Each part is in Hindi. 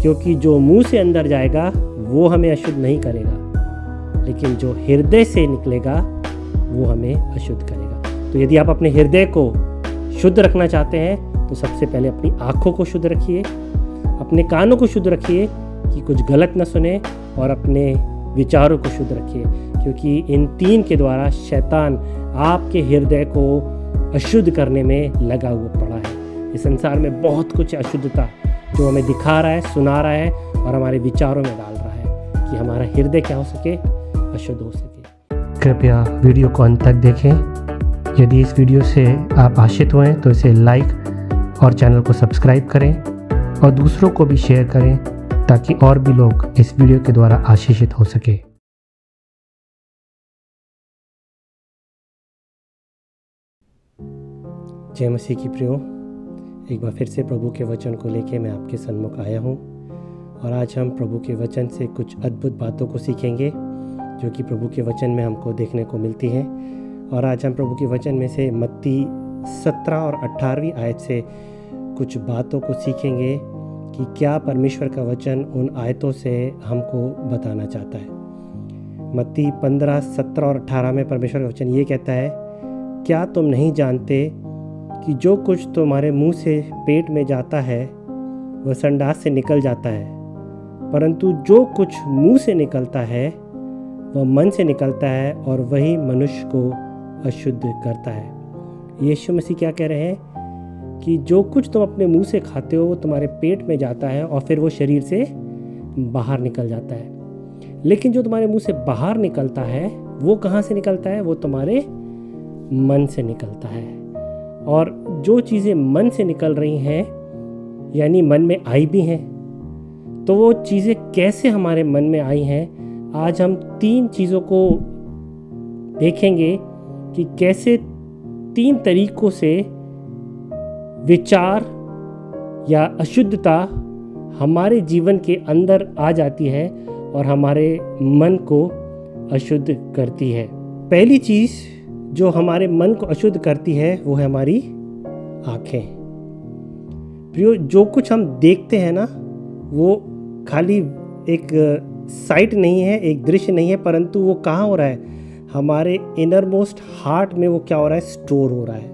क्योंकि जो मुंह से अंदर जाएगा वो हमें अशुद्ध नहीं करेगा, लेकिन जो हृदय से निकलेगा वो हमें अशुद्ध करेगा। तो यदि आप अपने हृदय को शुद्ध रखना चाहते हैं तो सबसे पहले अपनी आँखों को शुद्ध रखिए, अपने कानों को शुद्ध रखिए कि कुछ गलत ना सुने, और अपने विचारों को शुद्ध रखिए, क्योंकि इन 3 के द्वारा शैतान आपके हृदय को अशुद्ध करने में लगा हुआ पड़ा है। इस संसार में बहुत कुछ अशुद्धता जो हमें दिखा रहा है, सुना रहा है और हमारे विचारों में डाल रहा है कि हमारा हृदय क्या हो सके, अशुद्ध हो सके। कृपया वीडियो को अंत तक देखें। यदि इस वीडियो से आप आश्चर्य हुए तो इसे लाइक और चैनल को सब्सक्राइब करें और दूसरों को भी शेयर करें, ताकि और भी लोग इस वीडियो के द्वारा आशीषित हो सके। जय मसीह की प्रियो, एक बार फिर से प्रभु के वचन को लेके मैं आपके सन्मुख आया हूँ, और आज हम प्रभु के वचन से कुछ अद्भुत बातों को सीखेंगे जो कि प्रभु के वचन में हमको देखने को मिलती हैं। और आज हम प्रभु के वचन में से मत्ती 17 और 18वीं आयत से कुछ बातों को सीखेंगे कि क्या परमेश्वर का वचन उन आयतों से हमको बताना चाहता है। मत्ती 15, 17 और 18 में परमेश्वर का वचन ये कहता है, क्या तुम नहीं जानते कि जो कुछ तुम्हारे मुंह से पेट में जाता है वह संडास से निकल जाता है, परंतु जो कुछ मुंह से निकलता है वह मन से निकलता है, और वही मनुष्य को अशुद्ध करता है। यीशु मसीह क्या कह रहे हैं कि जो कुछ तुम अपने मुंह से खाते हो वो तुम्हारे पेट में जाता है और फिर वो शरीर से बाहर निकल जाता है, लेकिन जो तुम्हारे मुंह से बाहर निकलता है वो कहाँ से निकलता है? वो तुम्हारे मन से निकलता है। और जो चीज़ें मन से निकल रही हैं, यानी मन में आई भी हैं, तो वो चीज़ें कैसे हमारे मन में आई हैं, आज हम 3 चीज़ों को देखेंगे कि कैसे 3 तरीकों से विचार या अशुद्धता हमारे जीवन के अंदर आ जाती है और हमारे मन को अशुद्ध करती है। पहली चीज़ जो हमारे मन को अशुद्ध करती है वो है हमारी आँखें। प्रियो, जो कुछ हम देखते हैं ना, वो खाली एक साइट नहीं है, एक दृश्य नहीं है, परंतु वो कहाँ हो रहा है? हमारे इनरमोस्ट हार्ट में वो क्या हो रहा है? स्टोर हो रहा है।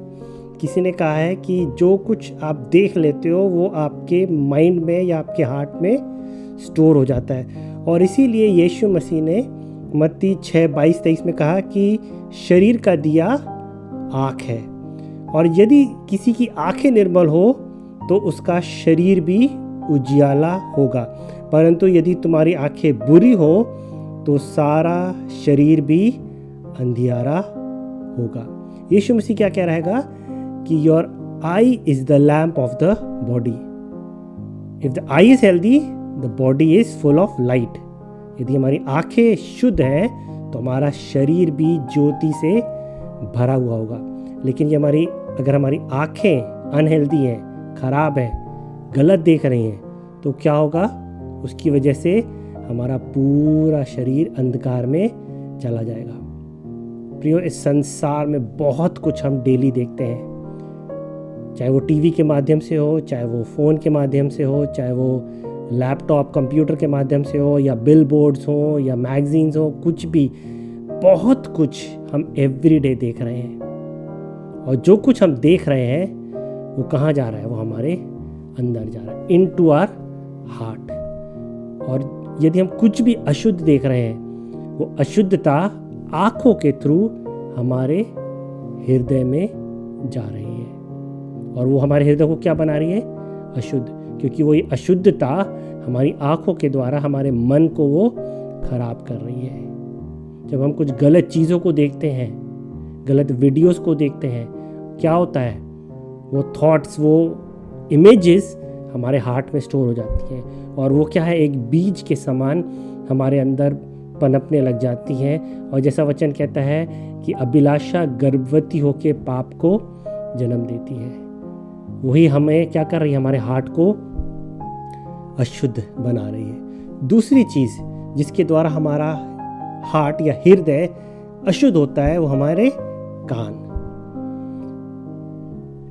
किसी ने कहा है कि जो कुछ आप देख लेते हो वो आपके माइंड में या आपके हार्ट में स्टोर हो जाता है। और इसीलिए यीशु मसीह ने मत्ती 6:22-23 में कहा कि शरीर का दिया आँख है, और यदि किसी की आँखें निर्मल हो तो उसका शरीर भी उजियाला होगा, परंतु यदि तुम्हारी आँखें बुरी हो तो सारा शरीर भी अंधियारा होगा। यीशु मसीह क्या कह रहेगा कि your I is the lamp of the body. If the I is healthy the body is full of light. यदि हमारी आंखें शुद्ध हैं तो हमारा शरीर भी ज्योति से भरा हुआ होगा। लेकिन अगर हमारी आंखें अनहेल्दी हैं, खराब हैं, गलत देख रही हैं, तो क्या होगा? उसकी वजह से हमारा पूरा शरीर अंधकार में चला जाएगा। प्रियो, इस संसार में बहुत कुछ हम डेली देखते हैं, चाहे वो टीवी के माध्यम से हो, चाहे वो फ़ोन के माध्यम से हो, चाहे वो लैपटॉप कंप्यूटर के माध्यम से हो, या बिल बोर्ड्स हो, या मैगजीन्स हो, कुछ भी, बहुत कुछ हम एवरीडे देख रहे हैं। और जो कुछ हम देख रहे हैं वो कहाँ जा रहा है? वो हमारे अंदर जा रहा है, इनटू आवर हार्ट। और यदि हम कुछ भी अशुद्ध देख रहे हैं, वो अशुद्धता आँखों के थ्रू हमारे हृदय में जा रही है, और वो हमारे हृदय को क्या बना रही है? अशुद्ध। क्योंकि वो ये अशुद्धता हमारी आँखों के द्वारा हमारे मन को वो खराब कर रही है। जब हम कुछ गलत चीज़ों को देखते हैं, गलत वीडियोस को देखते हैं, क्या होता है? वो थॉट्स, वो इमेजेस हमारे हार्ट में स्टोर हो जाती हैं, और वो क्या है? एक बीज के समान हमारे अंदर पनपने लग जाती हैं। और जैसा वचन कहता है कि अभिलाषा गर्भवती होकर पाप को जन्म देती है। वही हमें क्या कर रही है? हमारे हार्ट को अशुद्ध बना रही है। दूसरी चीज़ जिसके द्वारा हमारा हार्ट या हृदय अशुद्ध होता है वो हमारे कान।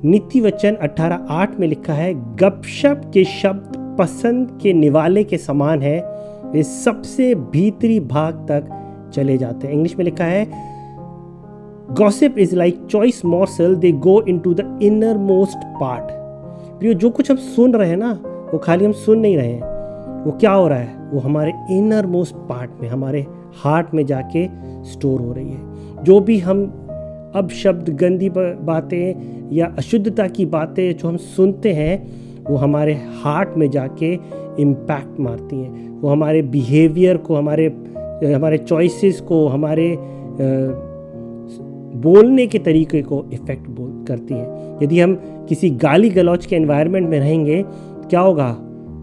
नीति वचन 18:8 में लिखा है, गपशप के शब्द पसंद के निवाले के समान है, वे सबसे भीतरी भाग तक चले जाते हैं। इंग्लिश में लिखा है gossip is like choice morsel, they go into the inner most part. प्रियो, जो कुछ हम सुन रहे हैं ना, वो खाली हम सुन नहीं रहे हैं, वो क्या हो रहा है, वो हमारे इनर मोस्ट पार्ट में, हमारे हार्ट में जाके स्टोर हो रही है। जो भी हम अब शब्द, गंदी बातें या अशुद्धता की बातें जो हम सुनते हैं, वो हमारे हार्ट में जाके इम्पैक्ट मारती हैं। वो हमारे बिहेवियर को, हमारे चॉइसेस को, हमारे बोलने के तरीके को इफ़ेक्ट करती हैं। यदि हम किसी गाली गलौज के एनवायरनमेंट में रहेंगे, क्या होगा,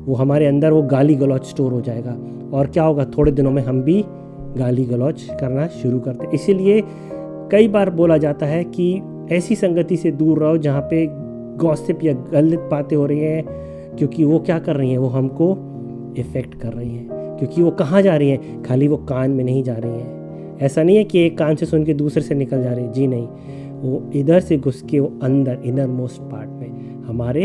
वो हमारे अंदर वो गाली गलौज स्टोर हो जाएगा, और क्या होगा, थोड़े दिनों में हम भी गाली गलौज करना शुरू करते हैं। इसीलिए कई बार बोला जाता है कि ऐसी संगति से दूर रहो जहाँ पे गॉसिप या गलत बातें हो रही हैं, क्योंकि वो क्या कर रही हैं, वो हमको इफ़ेक्ट कर रही हैं। क्योंकि वो कहाँ जा रही हैं, खाली वो कान में नहीं जा रही हैं। ऐसा नहीं है कि एक कान से सुन के दूसरे से निकल जा रही है, जी नहीं, वो इधर से घुस के वो अंदर इनर मोस्ट पार्ट में, हमारे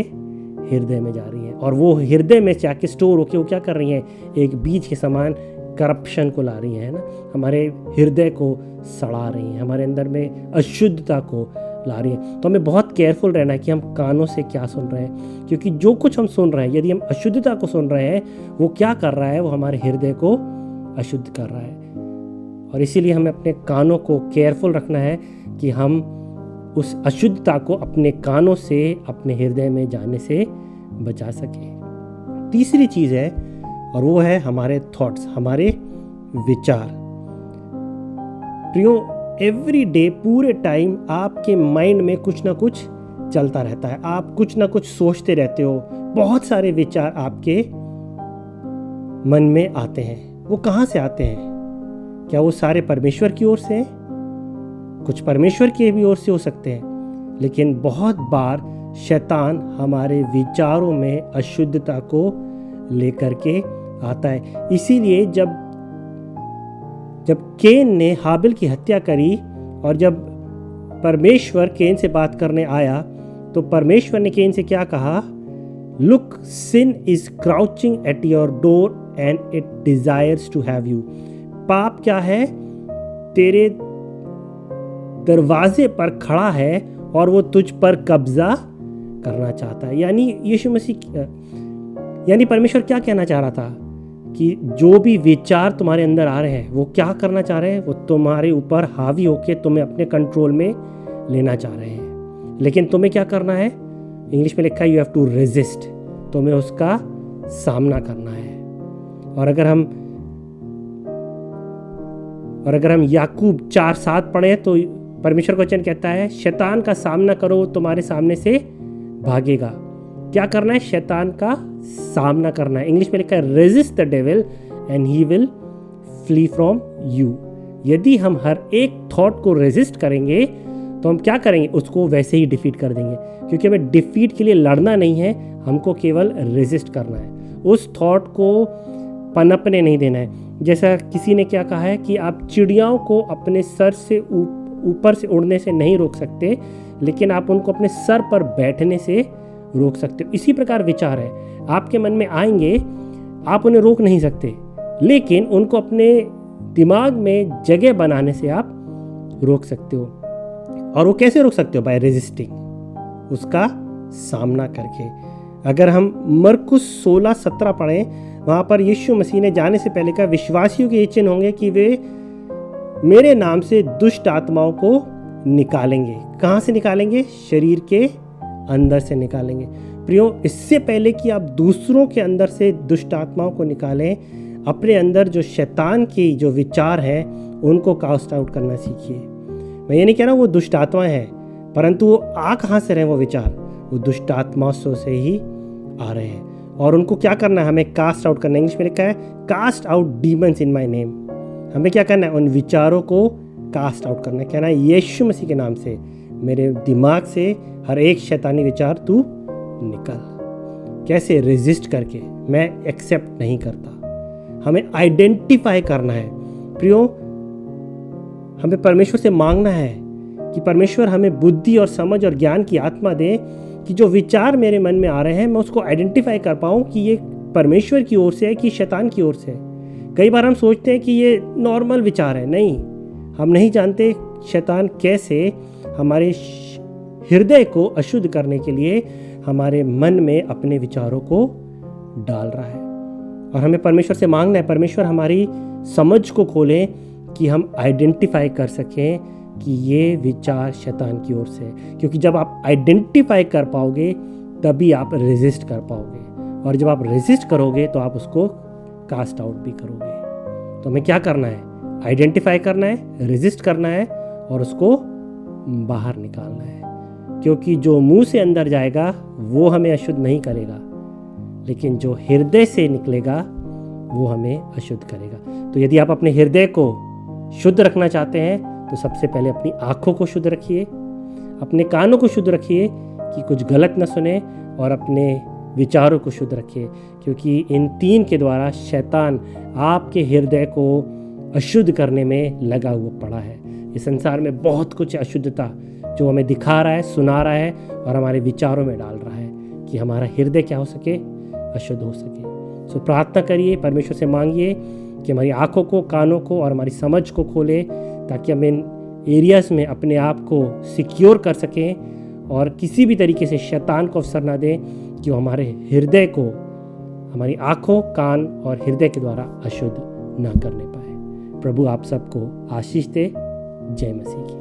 हृदय में जा रही हैं, और वो हृदय में जाके स्टोर होके वो क्या कर रही हैं, एक बीज के समान करप्शन को ला रही हैं ना, हमारे हृदय को सड़ा रही हैं, हमारे अंदर में अशुद्धता को ला रही हैं। तो हमें बहुत केयरफुल रहना है कि हम कानों से क्या सुन रहे हैं, क्योंकि जो कुछ हम सुन रहे हैं, यदि हम अशुद्धता को सुन रहे हैं, वो क्या कर रहा है, वो हमारे हृदय को अशुद्ध कर रहा है। और इसीलिए हमें अपने कानों को केयरफुल रखना है कि हम उस अशुद्धता को अपने कानों से, अपने हृदय में जाने से बचा सकें। तीसरी चीज़ है, और वो है हमारे थॉट्स, हमारे विचार। प्रियो, एवरी डे, पूरे टाइम आपके माइंड में कुछ ना कुछ चलता रहता है, आप कुछ ना कुछ सोचते रहते हो, बहुत सारे विचार आपके मन में आते हैं। वो कहाँ से आते हैं? क्या वो सारे परमेश्वर की ओर से हैं? कुछ परमेश्वर की भी ओर से हो सकते हैं, लेकिन बहुत बार शैतान हमारे विचारों में अशुद्धता को लेकर के आता है। इसीलिए जब केन ने हाबिल की हत्या करी, और जब परमेश्वर केन से बात करने आया, तो परमेश्वर ने केन से क्या कहा? Look, sin is crouching at your door and it desires to have you. पाप क्या है? तेरे दरवाजे पर खड़ा है और वो तुझ पर कब्जा करना चाहता है। यानी परमेश्वर क्या कहना चाह रहा था कि जो भी विचार तुम्हारे अंदर आ रहे हैं, वो क्या करना चाह रहे हैं? वो तुम्हारे ऊपर हावी होकर तुम्हें अपने कंट्रोल में लेना चाह रहे हैं। लेकिन तुम्हें क्या करना है? इंग्लिश में लिखा है यू हैव टू रेजिस्ट, तुम्हें उसका सामना करना है। और अगर हम याकूब 4:7 पढ़े तो परमेश्वर का वचन कहता है शैतान का सामना करो, वो तुम्हारे सामने से भागेगा। क्या करना है? शैतान का सामना करना है। इंग्लिश में लिखा है resist the devil and he will flee from you. यदि हम हर एक थॉट को रेजिस्ट करेंगे तो हम क्या करेंगे? उसको वैसे ही डिफीट कर देंगे, क्योंकि हमें डिफीट के लिए लड़ना नहीं है, हमको केवल रेजिस्ट करना है, उस थॉट को पनपने नहीं देना है। जैसा किसी ने क्या कहा है कि आप चिड़ियाओं को अपने सर से ऊपर से उड़ने से नहीं रोक सकते, लेकिन आप उनको अपने सर पर बैठने से रोक सकते हो। इसी प्रकार विचार है, आपके मन में आएंगे, आप उन्हें रोक नहीं सकते, लेकिन उनको अपने दिमाग में जगह बनाने से आप रोक सकते हो। और वो कैसे रोक सकते हो? बाय रेजिस्टिंग, उसका सामना करके। अगर हम मरकुस 16:17 पढ़ें, वहाँ पर यीशु मसीह ने जाने से पहले कहा विश्वासियों के ये चिन्ह होंगे कि वे मेरे नाम से दुष्ट आत्माओं को निकालेंगे। कहाँ से निकालेंगे? शरीर के अंदर से निकालेंगे। प्रियो, इससे पहले कि आप दूसरों के अंदर से दुष्ट आत्माओं को निकालें, अपने अंदर जो शैतान की जो विचार हैं उनको कास्ट आउट करना सीखिए। मैं ये नहीं कह रहा हूँ वो दुष्ट आत्माएं हैं, परंतु वो आ कहाँ से रहे? वो विचार वो दुष्ट आत्माओं से ही आ रहे हैं, और उनको क्या करना है? हमें कास्ट आउट करना है। इंग्लिश में लिखा है cast out demons in my name. हमें क्या करना है? उन विचारों को कास्ट आउट करना है। कहना है यीशु मसीह के नाम से मेरे दिमाग से हर एक शैतानी विचार तू निकल। कैसे? रेजिस्ट करके। मैं एक्सेप्ट नहीं करता। हमें आइडेंटिफाई करना है। प्रियो, हमें परमेश्वर से मांगना है कि परमेश्वर हमें बुद्धि और समझ और ज्ञान की आत्मा दे कि जो विचार मेरे मन में आ रहे हैं मैं उसको आइडेंटिफाई कर पाऊँ कि ये परमेश्वर की ओर से है कि शैतान की ओर से है। कई बार हम सोचते हैं कि ये नॉर्मल विचार है। नहीं, हम नहीं जानते शैतान कैसे हमारे हृदय को अशुद्ध करने के लिए हमारे मन में अपने विचारों को डाल रहा है। और हमें परमेश्वर से मांगना है, परमेश्वर हमारी समझ को खोले कि हम आइडेंटिफाई कर सकें कि ये विचार शैतान की ओर से है। क्योंकि जब आप आइडेंटिफाई कर पाओगे तभी आप रेजिस्ट कर पाओगे, और जब आप रेजिस्ट करोगे तो आप उसको कास्ट आउट भी करोगे। तो हमें क्या करना है? आइडेंटिफाई करना है, रेजिस्ट करना है और उसको बाहर निकालना है। क्योंकि जो मुंह से अंदर जाएगा वो हमें अशुद्ध नहीं करेगा, लेकिन जो हृदय से निकलेगा वो हमें अशुद्ध करेगा। तो यदि आप अपने हृदय को शुद्ध रखना चाहते हैं तो सबसे पहले अपनी आँखों को शुद्ध रखिए, अपने कानों को शुद्ध रखिए कि कुछ गलत न सुने, और अपने विचारों को शुद्ध रखिए। क्योंकि इन तीन के द्वारा शैतान आपके हृदय को अशुद्ध करने में लगा हुआ पड़ा है। इस संसार में बहुत कुछ अशुद्धता जो हमें दिखा रहा है, सुना रहा है और हमारे विचारों में डाल रहा है कि हमारा हृदय क्या हो सके? अशुद्ध हो सके। सो प्रार्थना करिए, परमेश्वर से मांगिए कि हमारी आँखों को, कानों को और हमारी समझ को खोले, ताकि हम इन एरियाज़ में अपने आप को सिक्योर कर सकें और किसी भी तरीके से शैतान को अवसर ना दें कि वो हमारे हृदय को हमारी आँखों, कान और हृदय के द्वारा अशुद्ध ना करने पाए। प्रभु आप सबको आशीष दे। जय मसीह की।